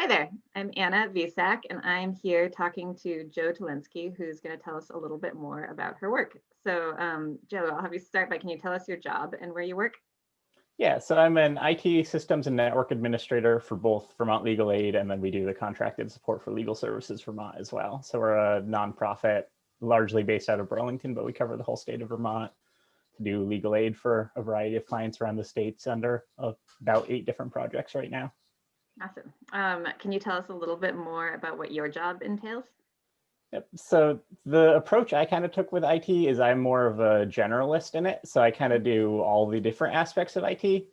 there, I'm Anna Visak, and I'm here talking to Jo Telensky, who's going to tell us a little bit more about her work. So, Jo, I'll have you start by, can you tell us your job and where you work? Yeah, so I'm an IT systems and network administrator for both Vermont Legal Aid, and then we do the contracted support for Legal Services Vermont as well. So we're a nonprofit, largely based out of Burlington, but we cover the whole state of Vermont to do legal aid for a variety of clients around the states under about 8 different projects right now. Awesome. Can you tell us a little bit more about what your job entails? Yep. So the approach I kind of took with IT is I'm more of a generalist in it. So I kind of do all the different aspects of IT.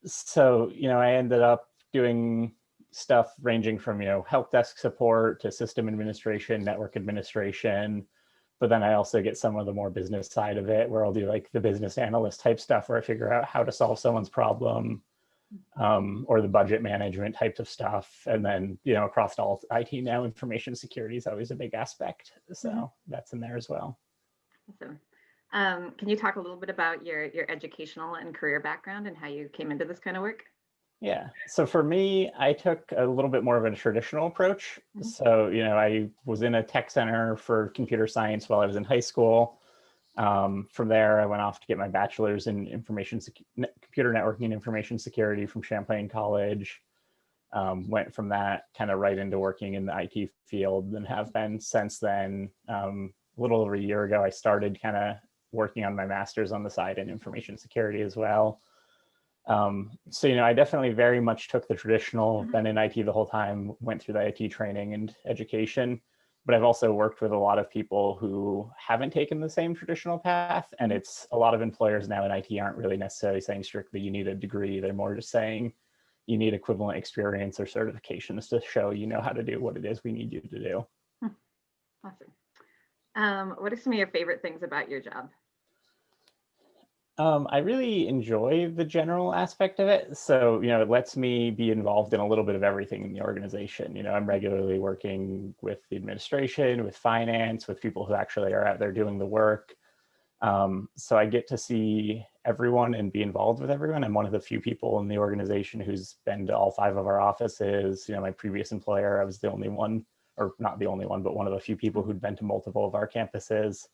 So, I ended up doing stuff ranging from, help desk support to system administration, network administration. But then I also get some of the more business side of it where I'll do like the business analyst type stuff where I figure out how to solve someone's problem. Or the budget management types of stuff. And then, across all IT now, information security is always a big aspect. So that's in there as well. Awesome. Can you talk a little bit about your educational and career background and how you came into this kind of work? Yeah. So for me, I took a little bit more of a traditional approach. So, I was in a tech center for computer science while I was in high school. From there, I went off to get my bachelor's in computer networking and information security from Champlain College. Went from that kind of right into working in the IT field and have been since then. A little over a year ago, I started kind of working on my master's on the side in information security as well. So, I definitely very much took the traditional, been in IT the whole time, went through the IT training and education. But I've also worked with a lot of people who haven't taken the same traditional path. And it's a lot of employers now in IT aren't really necessarily saying strictly you need a degree. They're more just saying you need equivalent experience or certifications to show you know how to do what it is we need you to do. Awesome. What are some of your favorite things about your job? I really enjoy the general aspect of it. So, it lets me be involved in a little bit of everything in the organization. I'm regularly working with the administration, with finance, with people who actually are out there doing the work. So I get to see everyone and be involved with everyone. I'm one of the few people in the organization who's been to all 5 of our offices. My previous employer, I was the only one, or not the only one, but one of the few people who'd been to multiple of our campuses.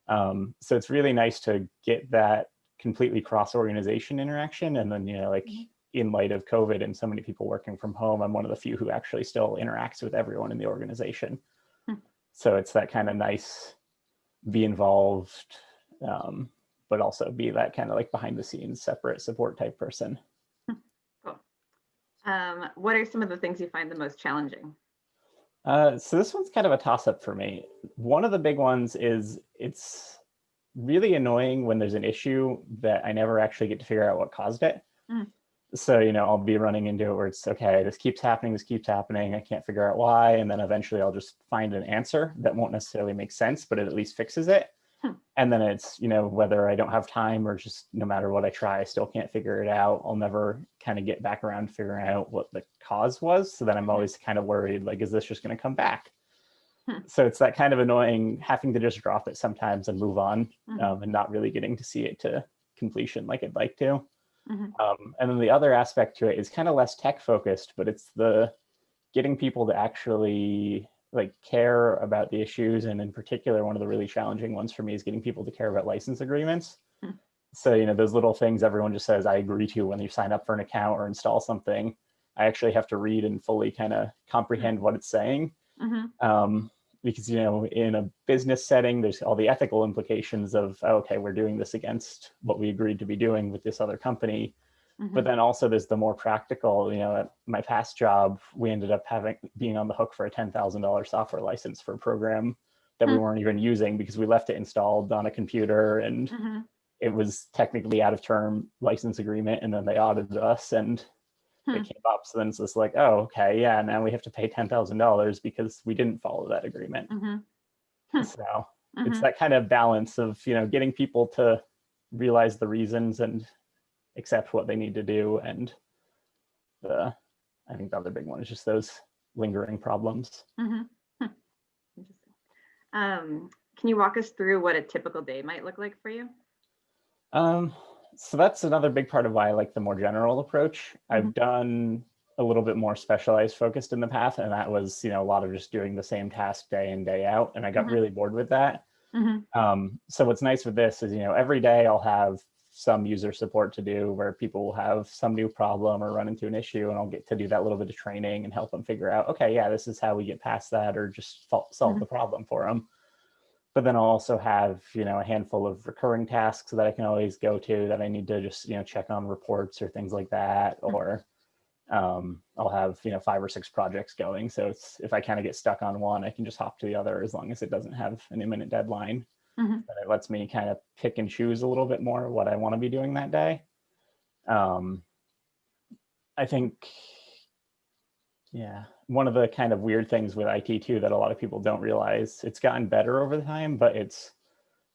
So it's really nice to get that completely cross-organization interaction. And then, in light of COVID and so many people working from home, I'm one of the few who actually still interacts with everyone in the organization. So it's that kind of nice, be involved, but also be that kind of like behind the scenes, separate support type person. Cool. What are some of the things you find the most challenging? So this one's kind of a toss-up for me. One of the big ones is it's really annoying when there's an issue that I never actually get to figure out what caused it. So, I'll be running into it where it's, okay, this keeps happening, I can't figure out why. And then eventually I'll just find an answer that won't necessarily make sense, but it at least fixes it. And then it's, whether I don't have time or just no matter what I try, I still can't figure it out. I'll never kind of get back around to figuring out what the cause was. So then I'm always kind of worried, like, is this just going to come back? So it's that kind of annoying having to just drop it sometimes and move on and not really getting to see it to completion like I'd like to. And then the other aspect to it is kind of less tech focused, but it's the getting people to actually like care about the issues. And in particular, one of the really challenging ones for me is getting people to care about license agreements. So, those little things everyone just says, I agree to when you sign up for an account or install something. I actually have to read and fully kind of comprehend what it's saying. Because, in a business setting, there's all the ethical implications of, oh, okay, we're doing this against what we agreed to be doing with this other company. But then also there's the more practical, at my past job, we ended up being on the hook for a $10,000 software license for a program that we weren't even using because we left it installed on a computer and it was technically out of term license agreement. And then they audited us and it came up. So then it's just like, oh, okay, yeah, now we have to pay $10,000 because we didn't follow that agreement. So it's that kind of balance of, getting people to realize the reasons and accept what they need to do. And I think the other big one is just those lingering problems. Interesting. Can you walk us through what a typical day might look like for you? So that's another big part of why I like the more general approach. I've done a little bit more specialized focused in the past, and that was, a lot of just doing the same task day in, day out, and I got really bored with that. So what's nice with this is, every day I'll have some user support to do where people will have some new problem or run into an issue, and I'll get to do that little bit of training and help them figure out, okay, yeah, this is how we get past that, or just solve the problem for them. But then I'll also have, a handful of recurring tasks that I can always go to that I need to just, check on reports or things like that, or I'll have 5 or 6 projects going. So if I kind of get stuck on one, I can just hop to the other as long as it doesn't have an imminent deadline. But it lets me kind of pick and choose a little bit more what I want to be doing that day. I think, one of the kind of weird things with IT too that a lot of people don't realize, it's gotten better over the time, but it's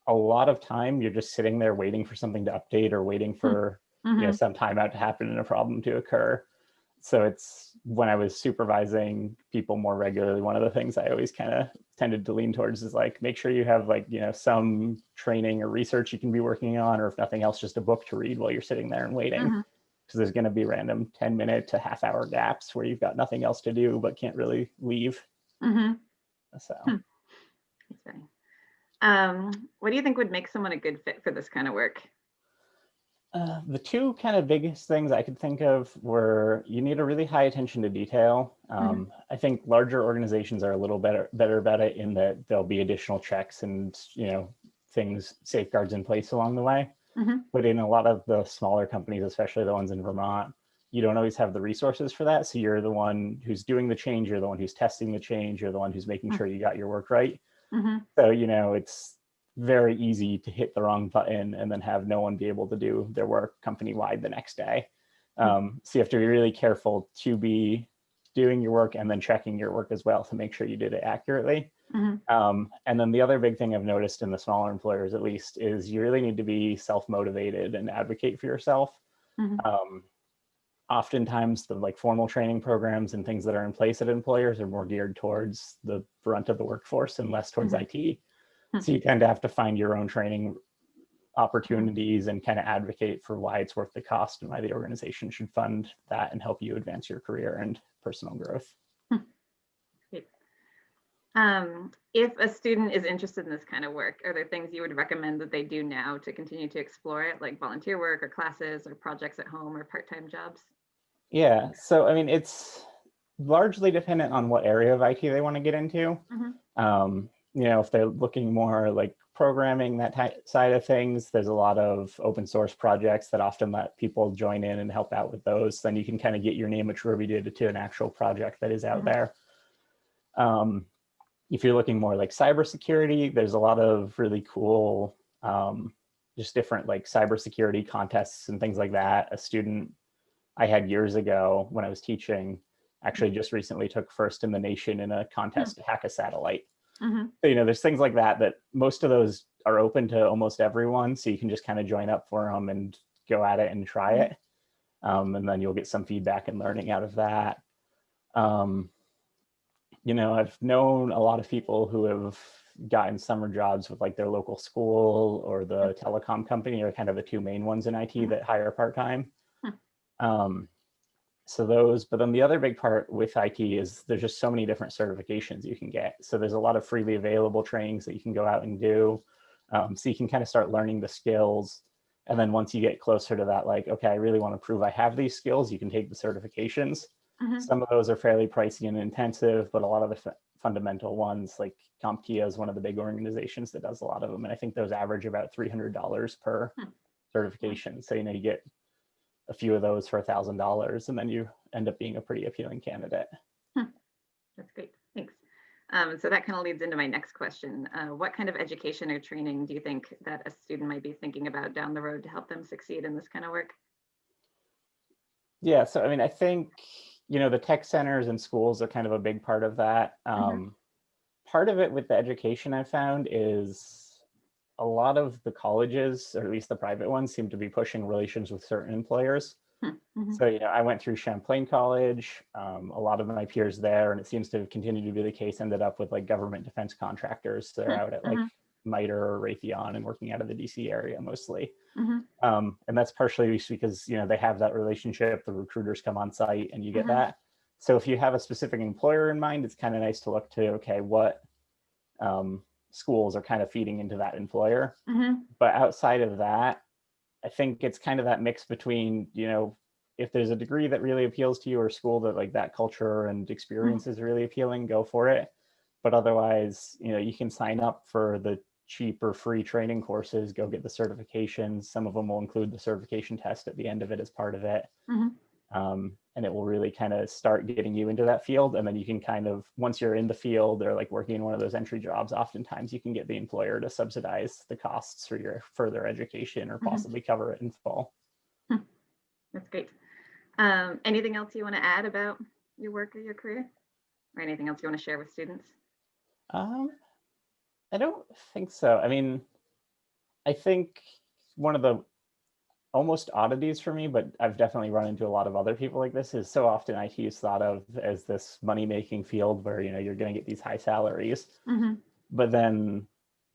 a lot of time you're just sitting there waiting for something to update or waiting for some timeout to happen and a problem to occur. So it's, when I was supervising people more regularly, one of the things I always kind of tended to lean towards is like, make sure you have like, some training or research you can be working on, or if nothing else, just a book to read while you're sitting there and waiting. Because there's going to be random 10-minute to half-hour gaps where you've got nothing else to do but can't really leave. So That's funny. What do you think would make someone a good fit for this kind of work? The two kind of biggest things I could think of were, you need a really high attention to detail. I think larger organizations are a little better about it in that there'll be additional checks and things, safeguards in place along the way. But in a lot of the smaller companies, especially the ones in Vermont, you don't always have the resources for that. So you're the one who's doing the change, you're the one who's testing the change, you're the one who's making sure you got your work right. So it's very easy to hit the wrong button and then have no one be able to do their work company-wide the next day. So you have to be really careful to be doing your work and then checking your work as well to make sure you did it accurately. And then the other big thing I've noticed in the smaller employers, at least, is you really need to be self-motivated and advocate for yourself. Oftentimes the like formal training programs and things that are in place at employers are more geared towards the brunt of the workforce and less towards IT. So you kind of have to find your own training opportunities and kind of advocate for why it's worth the cost and why the organization should fund that and help you advance your career and personal growth. If a student is interested in this kind of work, are there things you would recommend that they do now to continue to explore it, like volunteer work or classes or projects at home or part-time jobs? Yeah, so I mean, it's largely dependent on what area of IT they want to get into. If they're looking more like programming, that side of things, there's a lot of open source projects that often let people join in and help out with those. Then you can kind of get your name attributed to an actual project that is out there. If you're looking more like cybersecurity, there's a lot of really cool, just different like cybersecurity contests and things like that. A student I had years ago when I was teaching actually just recently took first in the nation in a contest to hack a satellite. So, there's things like that most of those are open to almost everyone. So you can just kind of join up for them and go at it and try it. And then you'll get some feedback and learning out of that. I've known a lot of people who have gotten summer jobs with like their local school or the telecom company are kind of the two main ones in IT that hire part-time. So those, but then the other big part with IT is there's just so many different certifications you can get. So there's a lot of freely available trainings that you can go out and do. So you can kind of start learning the skills. And then once you get closer to that, like, okay, I really want to prove I have these skills, you can take the certifications. Some of those are fairly pricey and intensive, but a lot of the fundamental ones, like CompTIA is one of the big organizations that does a lot of them. And I think those average about $300 per certification. So, you get a few of those for $1,000 and then you end up being a pretty appealing candidate. That's great, thanks. So that kind of leads into my next question. What kind of education or training do you think that a student might be thinking about down the road to help them succeed in this kind of work? Yeah, so I mean, I think, the tech centers and schools are kind of a big part of that. Part of it with the education I found is a lot of the colleges, or at least the private ones, seem to be pushing relations with certain employers. So, I went through Champlain College, a lot of my peers there, and it seems to continue to be the case, ended up with like government defense contractors. They're out at like MITRE or Raytheon and working out of the DC area mostly. Mm-hmm. And that's partially because, they have that relationship, the recruiters come on site and you get Mm-hmm. that. So if you have a specific employer in mind, it's kind of nice to look to, okay, what schools are kind of feeding into that employer. Mm-hmm. But outside of that, I think it's kind of that mix between, if there's a degree that really appeals to you or school that like that culture and experience is really appealing, go for it. But otherwise, you can sign up for the cheap or free training courses, go get the certifications. Some of them will include the certification test at the end of it as part of it. Mm-hmm. And it will really kind of start getting you into that field. And then you can kind of, once you're in the field or like working in one of those entry jobs, oftentimes you can get the employer to subsidize the costs for your further education or possibly cover it in full. That's great. Anything else you want to add about your work or your career, or anything else you want to share with students? I don't think so. I mean, I think one of the almost oddities for me, but I've definitely run into a lot of other people like this, is so often IT is thought of as this money-making field where, you're going to get these high salaries. Mm-hmm. But then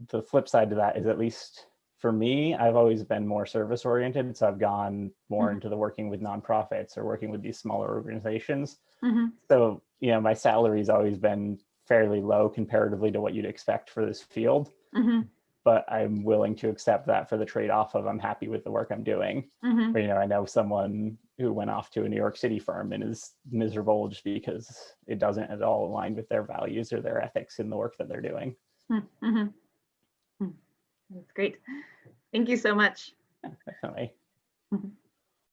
the flip side to that is, at least for me, I've always been more service oriented. So I've gone more into the working with nonprofits or working with these smaller organizations. Mm-hmm. So, my salary's always been fairly low comparatively to what you'd expect for this field. Mm-hmm. But I'm willing to accept that for the trade-off of I'm happy with the work I'm doing. Mm-hmm. Or, I know someone who went off to a New York City firm and is miserable just because it doesn't at all align with their values or their ethics in the work that they're doing. Mm-hmm. That's great. Thank you so much. Yeah, definitely. Mm-hmm.